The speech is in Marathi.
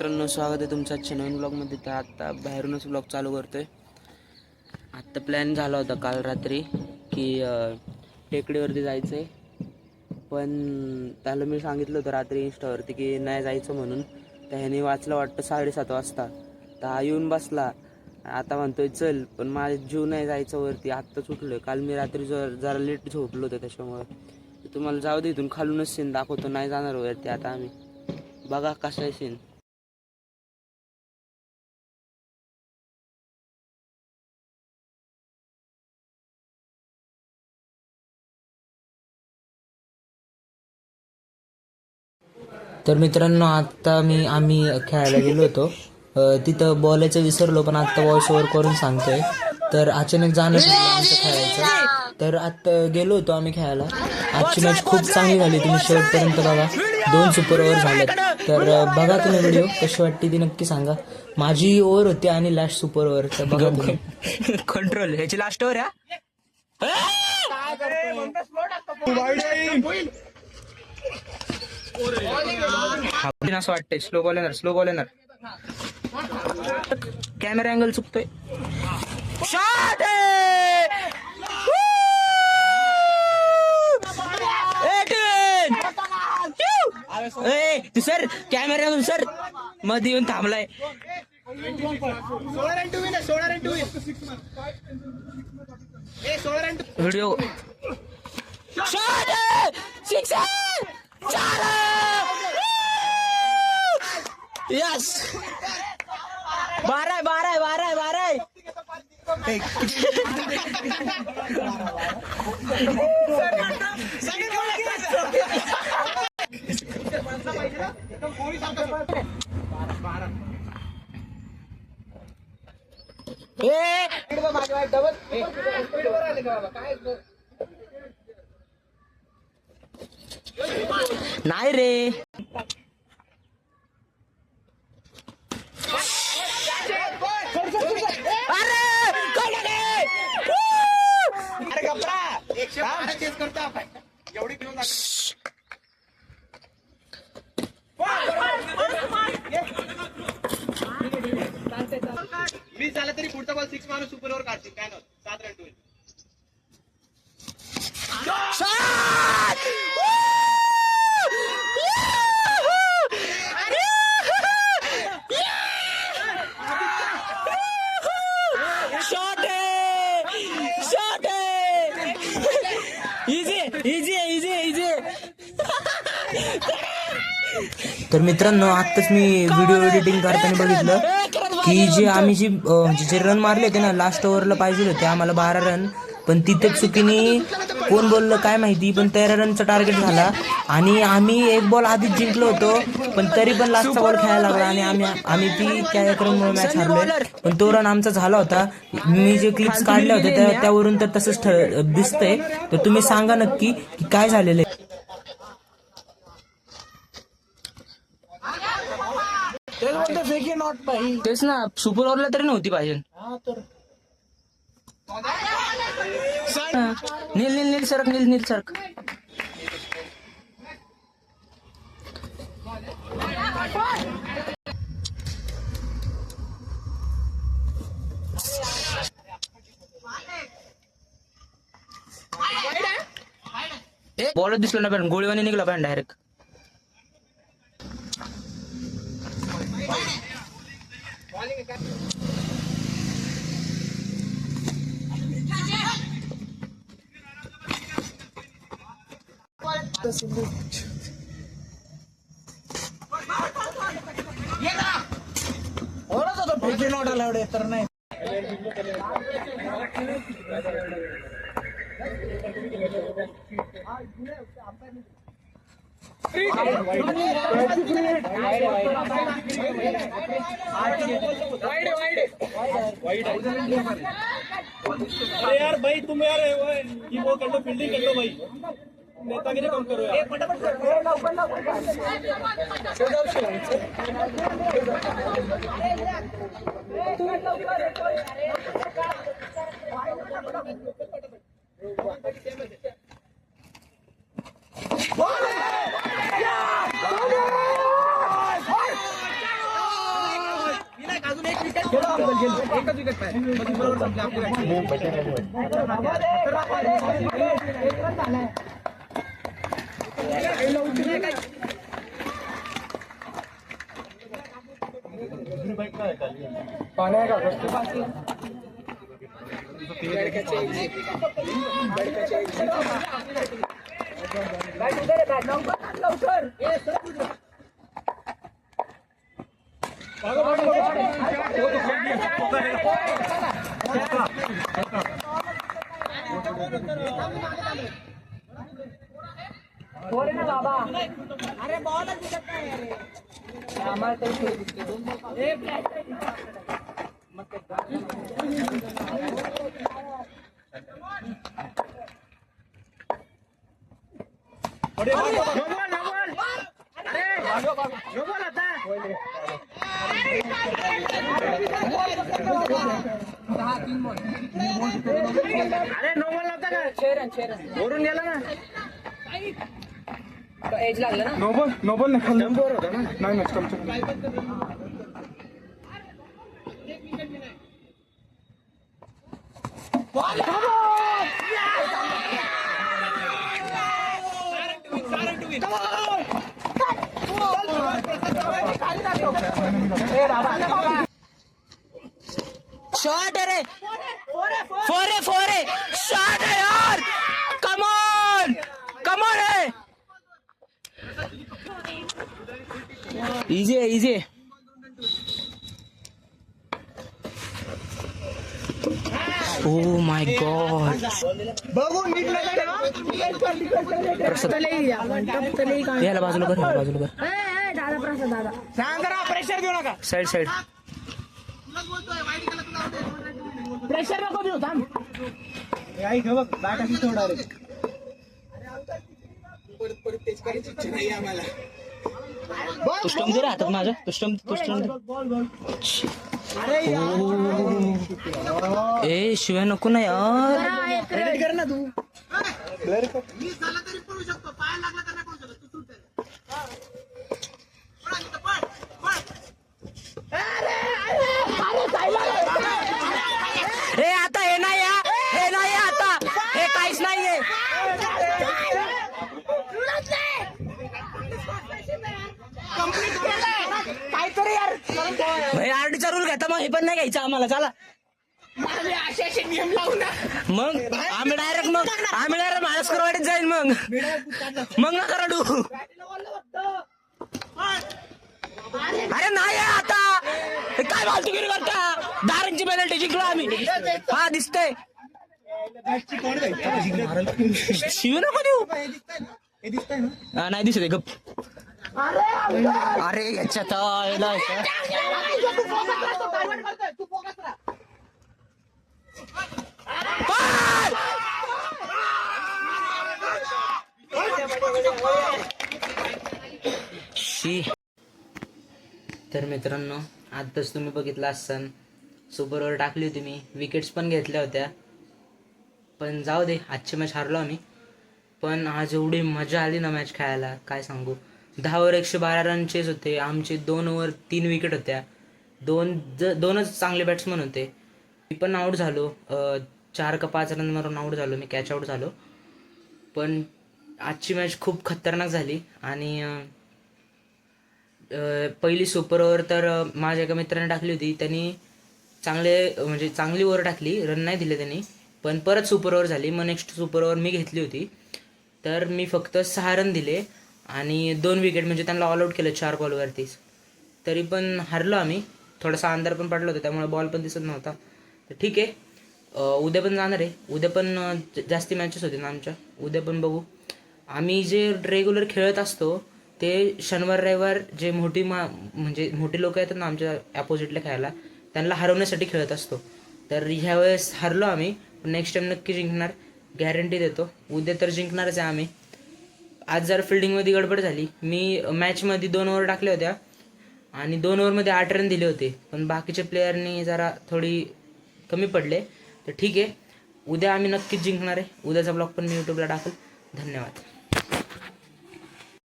मित्रांनो, स्वागत आहे तुमच्या आजच्या नवीन ब्लॉगमध्ये. तर आत्ता बाहेरूनच ब्लॉग चालू करतोय. आत्ता प्लॅन झाला होता काल रात्री की टेकडीवरती जायचं आहे, पण त्याला मी सांगितलं होतं रात्री इंस्टावरती की नाही जायचं म्हणून. त्याने वाचलं वाटतं 7:30 वाजता. तर हा येऊन बसला, आता म्हणतोय चल, पण माझा जीव नाही जायचं वरती. आत्ताच उठलो. काल मी रात्री जरा लेट झोपलो होतं, त्याच्यामुळे तुम्हाला जाऊ दे इथून खालूनच सीन दाखवतो. नाही जाणार वरती आता आम्ही. बघा कसा आहे सीन. तर मित्रांनो, आत्ता आम्ही खेळायला गेलो होतो. तिथं बोलायचं विसरलो, पण आत्ता व्हॉइस ओव्हर करून सांगतोय. तर अचानक जाणं आमचं खेळायचं. तर आत्ता गेलो होतो आम्ही खेळायला. आजची मॅच खूप चांगली झाली, तुम्ही शेवटपर्यंत बघा. 2 सुपर ओव्हर झालेत. तर बघा तुम्ही व्हिडिओ, कशी वाटते ती नक्की सांगा. माझी ओव्हर होती आणि लास्ट सुपर ओव्हर. तर बघा तुम्ही. कंट्रोल ह्याची लास्ट ओव्हर. असं वाटतंय स्लो बॉल येणार. कॅमेरा अँगल चुकतोय. शॉट सर, कॅमेरा सर मध्ये येऊन थांबलाय. व्हिडिओ यस, 12 नाही रे. मी झाला तरी पुढचा बॉल 6 मारून सुपर ओव्हर काढतील. काय नव्हतं, 7 रन होईल. तर मित्रांनो, आत्ताच मी व्हिडिओ एडिटिंग करताना बघितलं की आम्ही जे रन मारले होते ना लास्ट ओव्हरला पाहिजे होते आम्हाला 12 रन, पण तिथे चुकीने कोण बोललं काय माहिती, पण 13 रनचा टार्गेट झाला आणि आम्ही एक बॉल आधीच जिंकलो होतो, पण तरी पण लास्टचा बॉल खेळायला लागला आणि आम्ही ती कार्यक्रमामुळे मॅच हारलोय. पण तो रन आमचा झाला होता. मी जे क्लिप्स काढले होते त्यावरून तर तसंच दिसतंय. तर तुम्ही सांगा नक्की की काय झालेलं आहे. तेच ना, सुपर ओव्हरला तरी नव्हती पाहिजे. नील सरक. बॉलच दिसला ना, पण गोळीवानी निघला पाहिजे डायरेक्ट. नॉट अलाउड आहे तर नाही. अरे यार भाई, तुम यार ये वो कर लो, फील्डिंग कर लो भाई, नेतागिरी कम करो यार. एकच विकेट पाहिजे बरोबर संपली अरे नो बॉल नव्हता का वरून गेला ना एज लागला ना नो बॉल नाही खाल्ला होता ना नाही शॉट है रे फोर है शॉट है यार कम ऑन है इजी है ओ माय गॉड याला बाजूला कर प्रेशर देऊ नका साइड प्रेशर नको देऊ थांब आई घे बघ बॅट अशी सोडा रे परत तेच करायची इच्छा नाही आम्हाला तुष्टम दे रे हातात माझ्या तुष्टम ए शिवाय नको ना यार रेडी कर ना तू मी झाला तरी पळू शकतो पाय लागला तर नाही पळू शकत तू हे आता हे नाही आता हे काहीच नाहीये काहीतरी यार भाई आरडीचा रूल घेता मग हे पण नाही घ्यायचं आम्हाला चला असे नियम लावू ना मग आम्ही डायरेक्ट महाराष्ट्रवाडीत जाईल मग नका रडू अरे नाही आता हे काय फालतूगिरी करता 10 रनची पेनल्टी जिंकलो आम्ही हा दिसतंय शिव नको देऊ नाही दिसत गप अरे याच्यात तर मित्रांनो आताच तुम्ही बघितलं असाल सुपर ओव्हर टाकली होती मी विकेट्स पण घेतल्या होत्या पण जाऊ दे आजची मॅच हारलो आम्ही पण आज एवढी मजा आली ना मॅच खेळायला काय सांगू 10 ओव्हर 112 रनचेच होते आमचे 2 ओव्हर 3 विकेट होत्या दोनच चांगले बॅट्समन होते मी पण आऊट झालो 4 का 5 रन मारून आऊट झालो मी कॅच आऊट झालो पण आजची मॅच खूप खतरनाक झाली आणि पहिली सुपर ओव्हर तर माझ्या एका मित्राने टाकली होती त्यांनी चांगली ओव्हर टाकली रन नाही दिले त्यांनी पण परत सुपर ओव्हर झाली मग नेक्स्ट सुपर ओव्हर मी घेतली होती तर मी फक्त 6 रन दिले आणि 2 विकेट म्हणजे त्यांना ऑल आऊट केलं 4 बॉलवरतीच तरी पण हारलो आम्ही थोडासा अंधार पण पडला होता त्यामुळे बॉल पण दिसत नव्हता तर ठीक आहे उद्या पण जाणार आहे उद्या पण जास्ती मॅचेस होते ना आमच्या उद्या पण बघू आम्ही जे रेग्युलर खेळत असतो ते शनिवार रविवार जे मोठी लोक येतात ना आमच्या ॲपोजिटला खेळायला त्यांना हरवण्यासाठी खेळत असतो तर ह्या वेळेस हरलो आम्ही पण नेक्स्ट टाइम नक्की जिंकणार गॅरंटी देतो उद्या तर जिंकणारच आहे आम्ही आज जर फिल्डिंगमध्ये गडबड झाली मी मॅचमध्ये 2 ओव्हर टाकल्या होत्या आणि 2 ओव्हरमध्ये 8 रन दिले होते पण बाकीच्या प्लेयरनी जरा थोडी कमी पडले तर ठीक आहे उद्या आम्ही नक्कीच जिंकणार आहे उद्याचा ब्लॉग पण मी यूट्यूबला टाकेल धन्यवाद